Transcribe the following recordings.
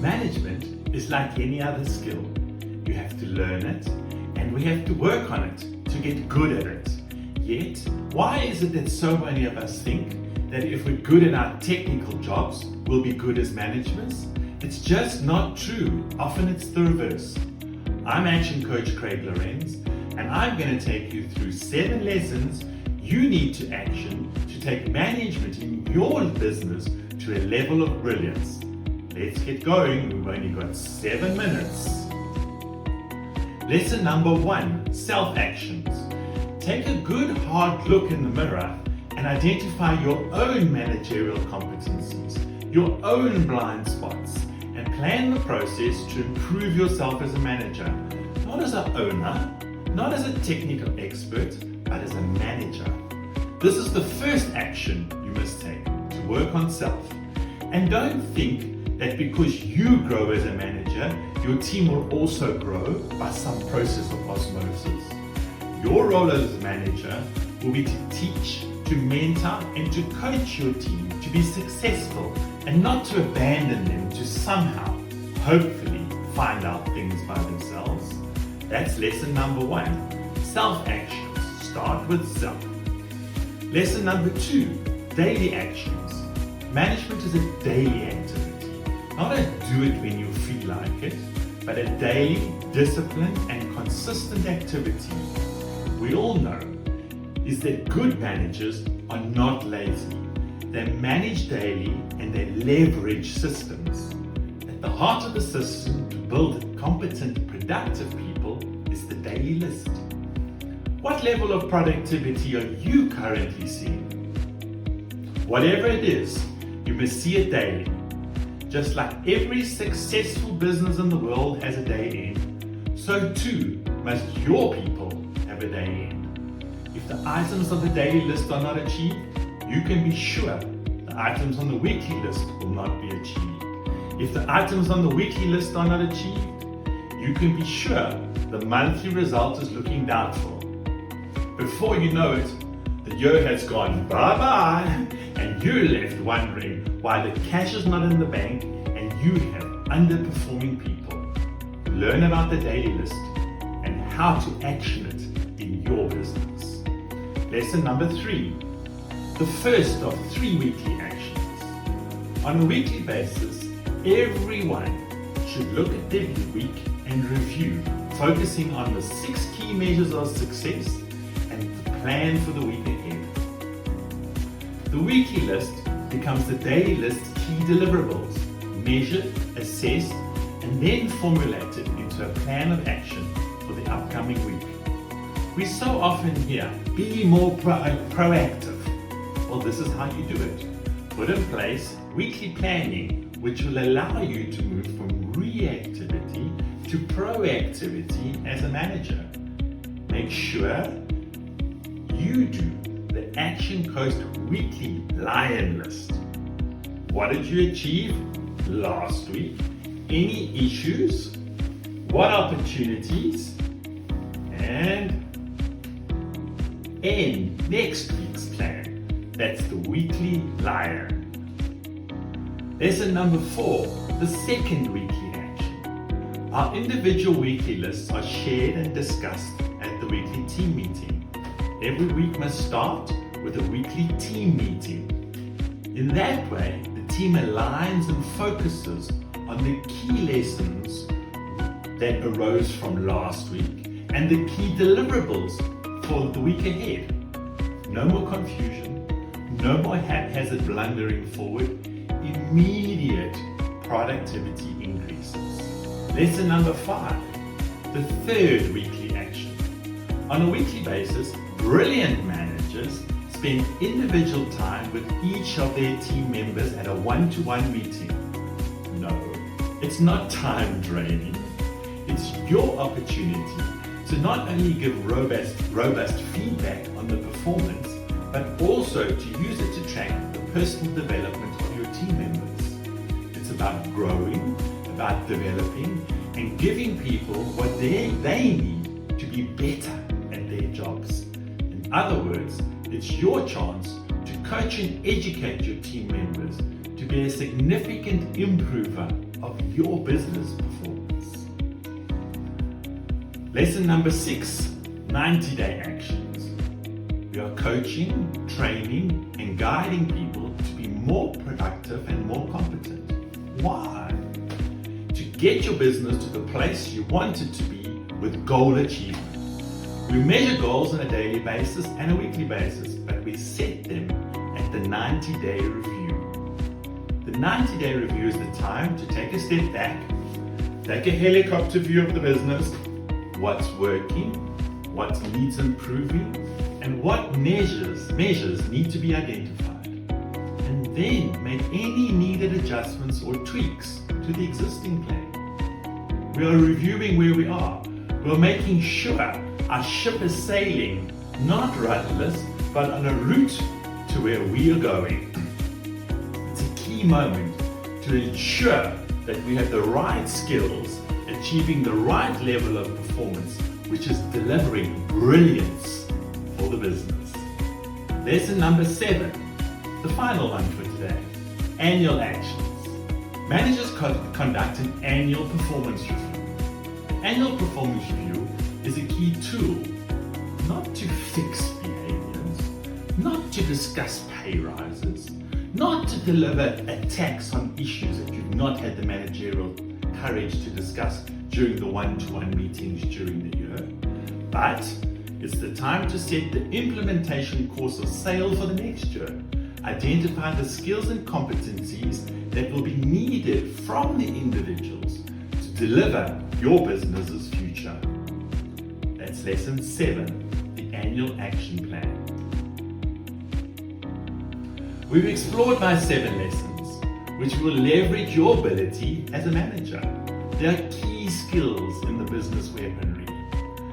Management is like any other skill. You have to learn it and we have to work on it to get good at it. Yet, why is it that so many of us think that if we're good at our technical jobs, we'll be good as managers? It's just not true. Often it's the reverse. I'm Action Coach Craig Lourens, and I'm going to take you through 7 lessons you need to action to take management in your business to a level of brilliance. Let's get going. We've only got 7 minutes. Lesson number 1, self-actions. Take a good hard look in the mirror and identify your own managerial competencies, your own blind spots, and plan the process to improve yourself as a manager, not as an owner, not as a technical expert, but as a manager. This is the first action you must take to work on self. And don't think that because you grow as a manager, your team will also grow by some process of osmosis. Your role as a manager will be to teach, to mentor, and to coach your team to be successful and not to abandon them to somehow, hopefully, find out things by themselves. That's lesson number 1. Self-actions. Start with self. Lesson number 2. Daily actions. Management is a daily activity, not a do it when you feel like it, but a daily, disciplined, and consistent activity. We all know is that good managers are not lazy. They manage daily and they leverage systems. At the heart of the system to build competent, productive people is the daily list. What level of productivity are you currently seeing? Whatever it is, you must see it daily. Just like every successful business in the world has a day end, so too must your people have a day end. If the items of the daily list are not achieved, you can be sure the items on the weekly list will not be achieved. If the items on the weekly list are not achieved, you can be sure the monthly result is looking doubtful. Before you know it, the year has gone bye-bye and you're left wondering why the cash is not in the bank and you have underperforming people. Learn about the daily list and how to action it in your business. Lesson number 3, the first of 3 weekly actions. On a weekly basis, everyone should look at their week and review, focusing on the 6 key measures of success and the plan for the week ahead. The weekly list becomes the daily list's key deliverables, measured, assessed, and then formulated into a plan of action for the upcoming week. We so often hear, be more proactive. Well, this is how you do it. Put in place weekly planning, which will allow you to move from reactivity to proactivity as a manager. Make sure you do the Action Coach Weekly Lion List. What did you achieve last week? Any issues? What opportunities? And next week's plan. That's the weekly lion. Lesson number 4, the second weekly action. Our individual weekly lists are shared and discussed at the weekly team meeting. Every week must start with a weekly team meeting. In that way, the team aligns and focuses on the key lessons that arose from last week and the key deliverables for the week ahead. No more confusion, no more haphazard blundering forward, immediate productivity increases. Lesson number 5, the third weekly action. On a weekly basis, brilliant managers spend individual time with each of their team members at a one-to-one meeting. No, it's not time draining. It's your opportunity to not only give robust feedback on the performance, but also to use it to track the personal development of your team members. It's about growing, about developing, and giving people what they need to be better at their jobs. In other words, it's your chance to coach and educate your team members to be a significant improver of your business performance. Lesson number 6, 90-day actions. We are coaching, training, and guiding people to be more productive and more competent. Why? To get your business to the place you want it to be with goal achievement. We measure goals on a daily basis and a weekly basis, but we set them at the 90-day review. The 90-day review is the time to take a step back, take a helicopter view of the business, what's working, what needs improving, and what measures need to be identified. And then make any needed adjustments or tweaks to the existing plan. We are reviewing where we are. We're making sure our ship is sailing, not rudderless, but on a route to where we are going. It's a key moment to ensure that we have the right skills, achieving the right level of performance, which is delivering brilliance for the business. Lesson number 7, the final one for today, annual actions. Managers conduct an annual performance review. Annual performance review is a key tool not to fix behaviors, not to discuss pay rises, not to deliver attacks on issues that you've not had the managerial courage to discuss during the one-to-one meetings during the year, but it's the time to set the implementation course of sale for the next year. Identify the skills and competencies that will be needed from the individuals to deliver your business's future. That's lesson 7, the annual action plan. We've explored my 7 lessons, which will leverage your ability as a manager. There are key skills in the business weaponry.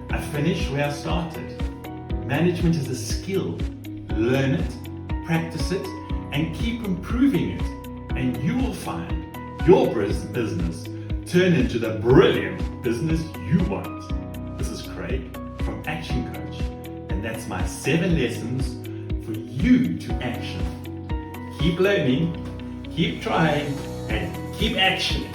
I finished where I started. Management is a skill. Learn it, practice it, and keep improving it, and you will find your business turn into the brilliant business you want. This is Craig from Action Coach, and that's my 7 lessons for you to action. Keep learning, keep trying, and keep actioning.